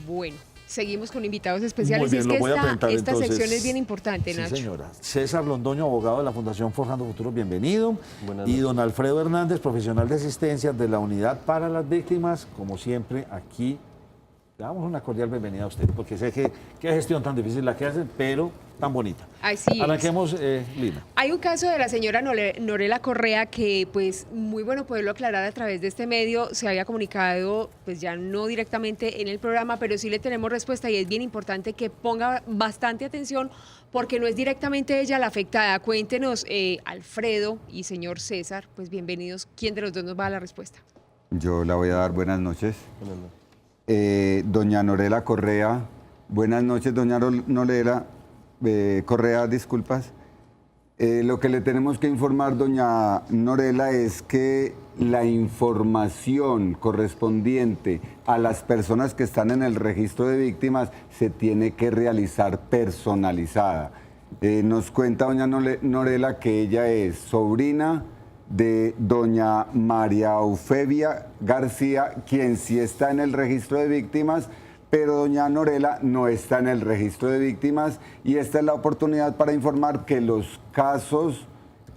Bueno, seguimos con invitados especiales. Muy bien, y es lo que voy a presentar, esta entonces. sección es bien importante, Sí, Nacho. señora. César Londoño, abogado de la Fundación Forjando Futuro, bienvenido. Buenas Y noches. don Alfredo Hernández, profesional de asistencia de la Unidad para las Víctimas. Como siempre, aquí le damos una cordial bienvenida a usted, porque sé que qué gestión tan difícil la que hacen, pero tan bonita. Así es. Arranquemos, Lina. Hay un caso de la señora Norela Correa que, pues, muy bueno poderlo aclarar a través de este medio. Se había comunicado, pues ya no directamente en el programa, pero sí le tenemos respuesta y es bien importante que ponga bastante atención porque no es directamente ella la afectada. Cuéntenos, Alfredo y señor César, pues bienvenidos. ¿Quién de los dos nos va a dar la respuesta? Yo la voy a dar buenas noches. Buenas noches. Doña Norela Correa, buenas noches, doña Norela Correa, disculpas. Lo que le tenemos que informar, doña Norela, es que la información correspondiente a las personas que están en el registro de víctimas se tiene que realizar personalizada. Nos cuenta doña Norela que ella es sobrina de doña María Eufebia García, quien sí está en el registro de víctimas, pero doña Norela no está en el registro de víctimas, y esta es la oportunidad para informar que los casos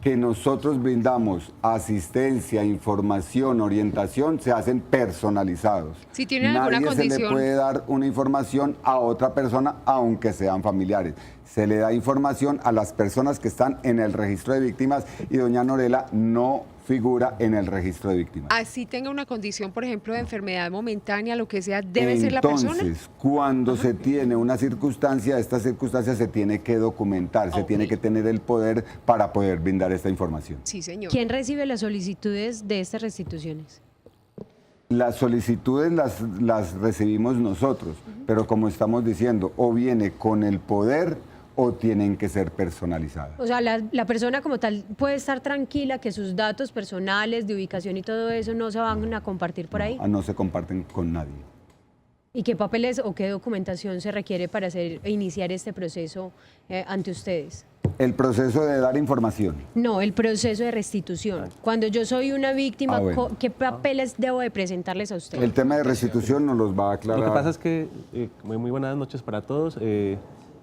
que nosotros brindamos, asistencia, información, orientación, se hacen personalizados. Si tienen alguna Nadie se le condición. puede dar una información a otra persona, aunque sean familiares. Se le da información a las personas que están en el registro de víctimas, y doña Norela no figura en el registro de víctimas. Así tenga una condición, por ejemplo, de enfermedad momentánea, lo que sea, ¿debe ser la persona? Entonces, cuando se tiene una circunstancia, esta circunstancia se tiene que documentar, se Ok. tiene que tener el poder para poder brindar esta información. Sí, señor. ¿Quién recibe las solicitudes de estas restituciones? Las solicitudes las recibimos nosotros, pero como estamos diciendo, o viene con el poder o tienen que ser personalizadas. O sea, la persona como tal puede estar tranquila que sus datos personales de ubicación y todo eso no se van a compartir por ahí. No se comparten con nadie. ¿Y qué papeles o qué documentación se requiere para iniciar este proceso ante ustedes? El proceso de dar información. No, el proceso de restitución. Cuando yo soy una víctima, Bueno. ¿qué papeles debo de presentarles a ustedes? El tema de restitución nos los va a aclarar. Lo que pasa es que, muy buenas noches para todos.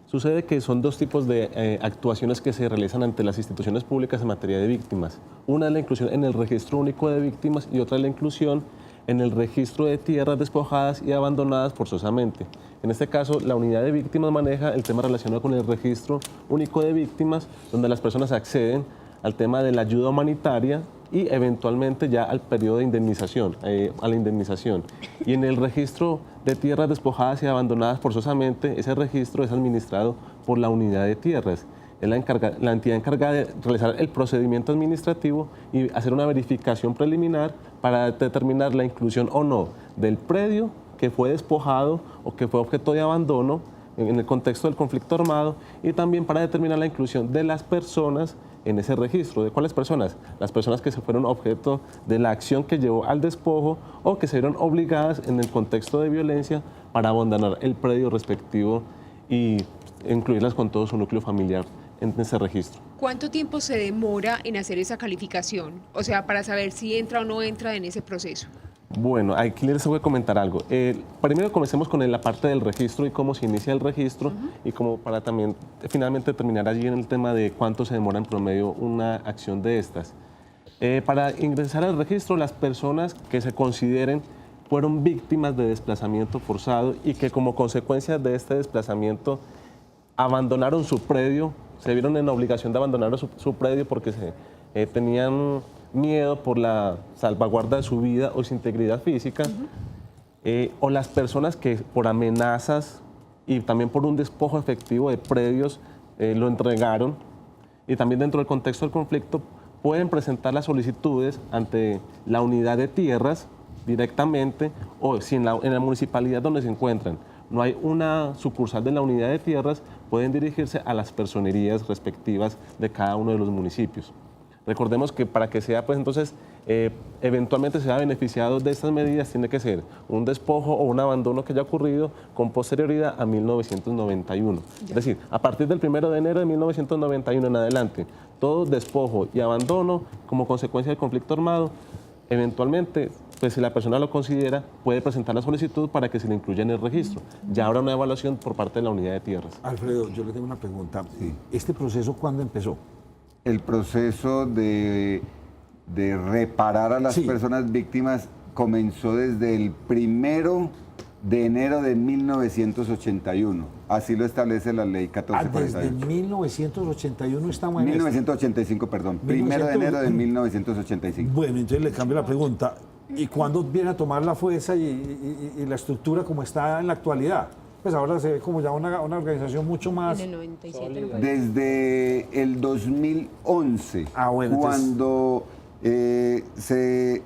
Sucede que son dos tipos de actuaciones que se realizan ante las instituciones públicas en materia de víctimas. Una es la inclusión en el registro único de víctimas y otra es la inclusión en el registro de tierras despojadas y abandonadas forzosamente. En este caso, la unidad de víctimas maneja el tema relacionado con el registro único de víctimas, donde las personas acceden al tema de la ayuda humanitaria y eventualmente ya al periodo de indemnización, a la indemnización. Y en el registro de tierras despojadas y abandonadas forzosamente, ese registro es administrado por la unidad de tierras. Es la entidad encargada de realizar el procedimiento administrativo y hacer una verificación preliminar para determinar la inclusión o no del predio que fue despojado o que fue objeto de abandono en el contexto del conflicto armado, y también para determinar la inclusión de las personas en ese registro. ¿De cuáles personas? Las personas que se fueron objeto de la acción que llevó al despojo o que se vieron obligadas en el contexto de violencia para abandonar el predio respectivo y incluirlas con todo su núcleo familiar en ese registro. ¿Cuánto tiempo se demora en hacer esa calificación? O sea, para saber si entra o no entra en ese proceso. Bueno, aquí les voy a comentar algo. Primero comencemos con la parte del registro y cómo se inicia el registro, y como para también finalmente terminar allí en el tema de cuánto se demora en promedio una acción de estas. Para ingresar al registro, las personas que se consideren fueron víctimas de desplazamiento forzado y que como consecuencia de este desplazamiento abandonaron su predio, se vieron en la obligación de abandonar su predio porque tenían miedo por la salvaguarda de su vida o su integridad física, o las personas que por amenazas y también por un despojo efectivo de predios lo entregaron, y también dentro del contexto del conflicto pueden presentar las solicitudes ante la unidad de tierras directamente, o si en la municipalidad donde se encuentran no hay una sucursal de la unidad de tierras, pueden dirigirse a las personerías respectivas de cada uno de los municipios. Recordemos que para que sea, pues entonces, eventualmente sea beneficiado de estas medidas, tiene que ser un despojo o un abandono que haya ocurrido con posterioridad a 1991. Es decir, a partir del 1 de enero de 1991 en adelante, todo despojo y abandono como consecuencia del conflicto armado, eventualmente pues si la persona lo considera, puede presentar la solicitud para que se le incluya en el registro. Ya habrá una evaluación por parte de la unidad de tierras. Alfredo, yo le tengo una pregunta. ¿Este proceso cuándo empezó? El proceso de reparar a las Sí. personas víctimas comenzó desde el 1 de enero de 1981. Así lo establece la ley Desde 1448. 1981 estamos en 1985, perdón. 1 de enero de 1985. Bueno, entonces le cambio la pregunta. ¿Y cuándo viene a tomar la fuerza y la estructura como está en la actualidad? Pues ahora se ve como ya una organización mucho más... En el 97 no fue. Desde el 2011, Ah, bueno, cuando se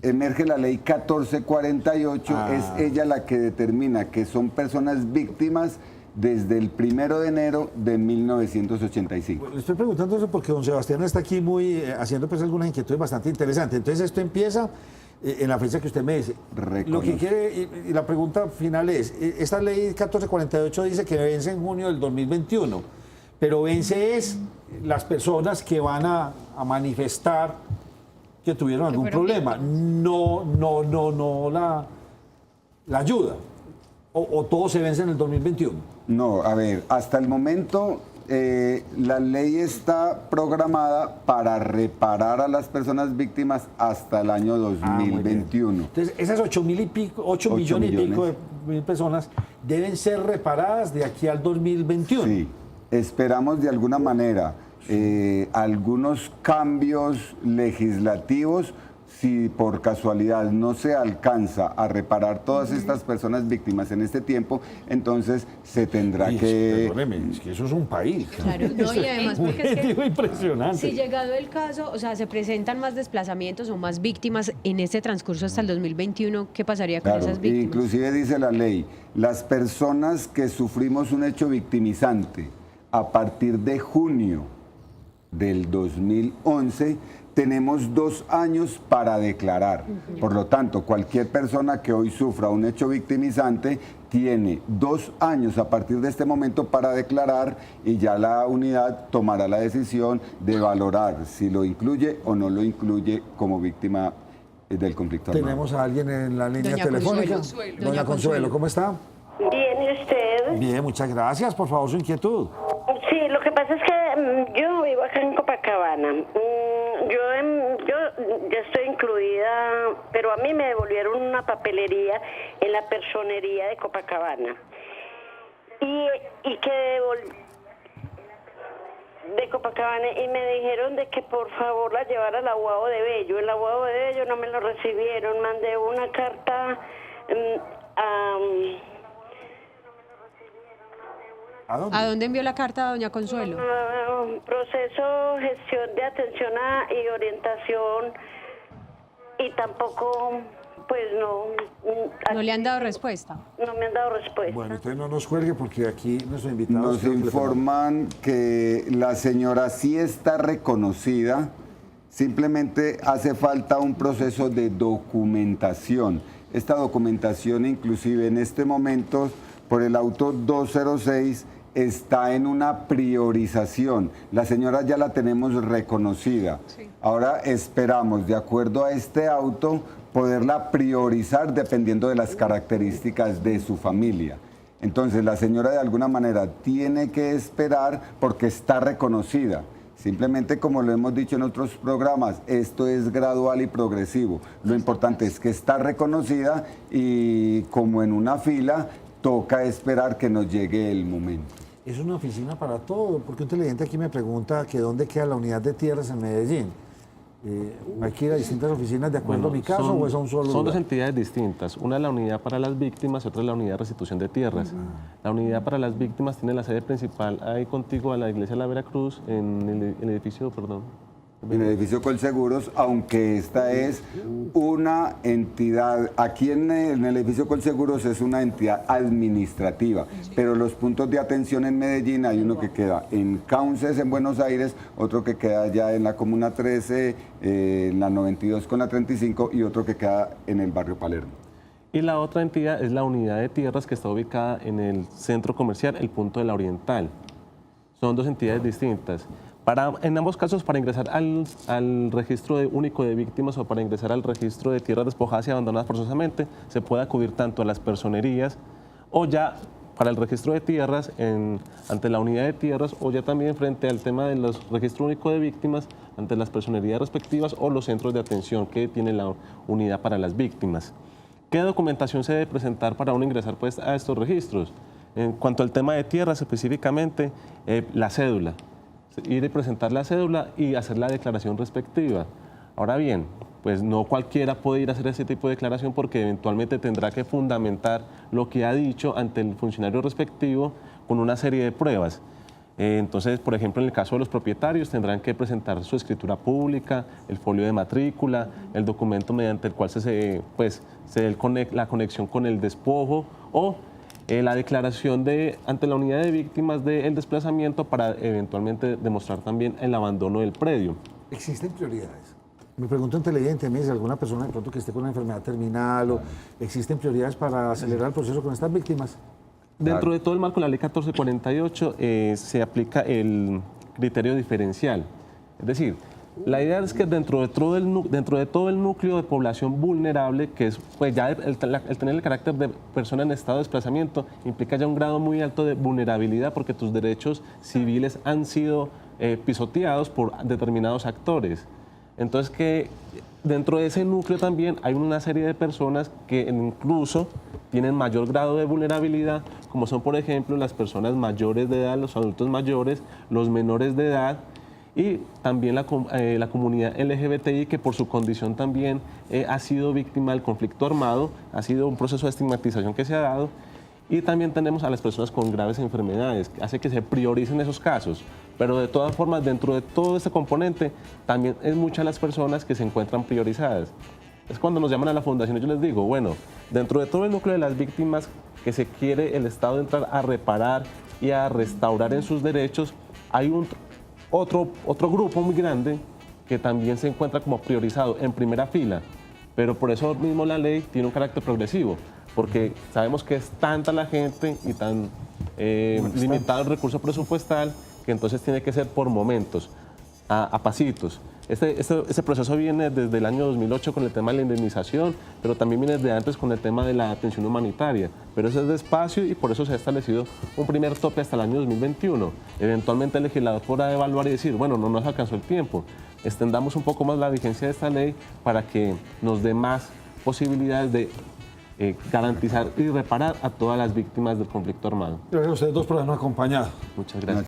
emerge la ley 1448, es ella la que determina que son personas víctimas desde el 1 de enero de 1985. Le estoy preguntando eso porque don Sebastián está aquí muy haciendo pues algunas inquietudes bastante interesantes. Entonces esto empieza en la fecha que usted me dice. Lo que quiere, y la pregunta final es, esta ley 1448 dice que vence en junio del 2021, pero vence es las personas que van a manifestar que tuvieron algún fueron problema, no la ayuda, o todo se vence en el 2021. No, a ver, hasta el momento la ley está programada para reparar a las personas víctimas hasta el año Muy bien. 2021. Entonces, esas 8 millones y pico de mil personas deben ser reparadas de aquí al 2021. Sí, esperamos de alguna manera algunos cambios legislativos. Si por casualidad no se alcanza a reparar todas estas personas víctimas en este tiempo, entonces se tendrá Y que... perdóneme, es que eso es un país. Claro, no, y además un porque es que objetivo impresionante. si llegado el caso, o sea, se presentan más desplazamientos o más víctimas en este transcurso hasta el 2021, ¿qué pasaría con Claro, esas víctimas? inclusive dice la ley, las personas que sufrimos un hecho victimizante a partir de junio del 2011, tenemos 2 años para declarar. Por lo tanto, cualquier persona que hoy sufra un hecho victimizante tiene 2 años a partir de este momento para declarar y ya la unidad tomará la decisión de valorar si lo incluye o no lo incluye como víctima del conflicto armado. Tenemos a alguien en la línea Doña telefónica. Consuelo. Doña Doña Consuelo, Consuelo. ¿cómo está? Bien, ¿y usted? Bien, muchas gracias. Por favor, su inquietud. Sí, lo que pasa es que yo vivo acá en Copacabana. Yo ya estoy incluida, pero a mí me devolvieron una papelería en la personería de Copacabana. Y que de Copacabana, y me dijeron de que por favor la llevara al Aguado de Bello. El Aguado de Bello no me lo recibieron. Mandé una carta ¿A dónde? ¿A dónde envió la carta doña Consuelo? proceso, gestión de atención y orientación, y tampoco, pues No le han dado respuesta. no me han dado respuesta. Bueno, usted no nos cuelgue porque aquí nuestro invitado... Nos informan que la señora sí está reconocida, simplemente hace falta un proceso de documentación. Esta documentación, inclusive en este momento, por el auto 206, está en una priorización. La señora ya la tenemos reconocida. Sí. Ahora esperamos, de acuerdo a este auto, poderla priorizar dependiendo de las características de su familia. Entonces, la señora de alguna manera tiene que esperar porque está reconocida. Simplemente, como lo hemos dicho en otros programas, esto es gradual y progresivo. Lo importante es que está reconocida y, como en una fila, toca esperar que nos llegue el momento. Es una oficina para todo, porque un televidente aquí me pregunta que dónde queda la unidad de tierras en Medellín. ¿Hay que ir a distintas oficinas de acuerdo a mi caso o es a un solo Son lugar? dos entidades distintas. Una es la unidad para las víctimas y otra es la unidad de restitución de tierras. La unidad para las víctimas tiene la sede principal ahí contigo a la iglesia de la Veracruz, en el edificio, perdón. En el edificio Colseguros, aunque esta es una entidad, aquí en el edificio Colseguros es una entidad administrativa, pero los puntos de atención en Medellín hay uno que queda en Cauces, en Buenos Aires, otro que queda ya en la Comuna 13, en la 92 con la 35 y otro que queda en el barrio Palermo. Y la otra entidad es la unidad de tierras que está ubicada en el centro comercial, el Punto de la Oriental. Son dos entidades distintas. En ambos casos, para ingresar al registro único de víctimas o para ingresar al registro de tierras despojadas y abandonadas forzosamente, se puede acudir tanto a las personerías o ya para el registro de tierras ante la unidad de tierras o ya también frente al tema del registro único de víctimas ante las personerías respectivas o los centros de atención que tiene la unidad para las víctimas. ¿Qué documentación se debe presentar para uno ingresar pues, a estos registros? En cuanto al tema de tierras específicamente, la cédula. Ir y presentar la cédula y hacer la declaración respectiva. Ahora bien, pues no cualquiera puede ir a hacer ese tipo de declaración porque eventualmente tendrá que fundamentar lo que ha dicho ante el funcionario respectivo con una serie de pruebas. Entonces, por ejemplo, en el caso de los propietarios tendrán que presentar su escritura pública, el folio de matrícula, el documento mediante el cual se dé la conexión con el despojo o la declaración ante la unidad de víctimas del desplazamiento para eventualmente demostrar también el abandono del predio. ¿Existen prioridades? Me pregunto en televidente, me dice alguna persona de pronto que esté con una enfermedad terminal o ¿existen prioridades para acelerar el proceso con estas víctimas? Dentro de todo el marco de la ley 1448 se aplica el criterio diferencial. Es decir, la idea es que dentro de todo el núcleo de población vulnerable, que es pues ya el tener el carácter de persona en estado de desplazamiento, implica ya un grado muy alto de vulnerabilidad porque tus derechos civiles han sido pisoteados por determinados actores. Entonces que dentro de ese núcleo también hay una serie de personas que incluso tienen mayor grado de vulnerabilidad, como son por ejemplo las personas mayores de edad, los adultos mayores, los menores de edad, y también la comunidad LGBTI que por su condición también ha sido víctima del conflicto armado, ha sido un proceso de estigmatización que se ha dado, y también tenemos a las personas con graves enfermedades, que hace que se prioricen esos casos, pero de todas formas dentro de todo este componente también es muchas las personas que se encuentran priorizadas. Es cuando nos llaman a la fundación, yo les digo, bueno, dentro de todo el núcleo de las víctimas que se quiere el Estado entrar a reparar y a restaurar en sus derechos, hay otro grupo muy grande que también se encuentra como priorizado en primera fila, pero por eso mismo la ley tiene un carácter progresivo, porque sabemos que es tanta la gente y tan limitado el recurso presupuestal que entonces tiene que ser por momentos, a pasitos. Este proceso viene desde el año 2008 con el tema de la indemnización, pero también viene desde antes con el tema de la atención humanitaria. Pero eso es despacio y por eso se ha establecido un primer tope hasta el año 2021. Eventualmente el legislador podrá evaluar y decir, bueno, no nos alcanzó el tiempo. Extendamos un poco más la vigencia de esta ley para que nos dé más posibilidades de garantizar y reparar a todas las víctimas del conflicto armado. Gracias a ustedes dos por habernos acompañado. Muchas gracias.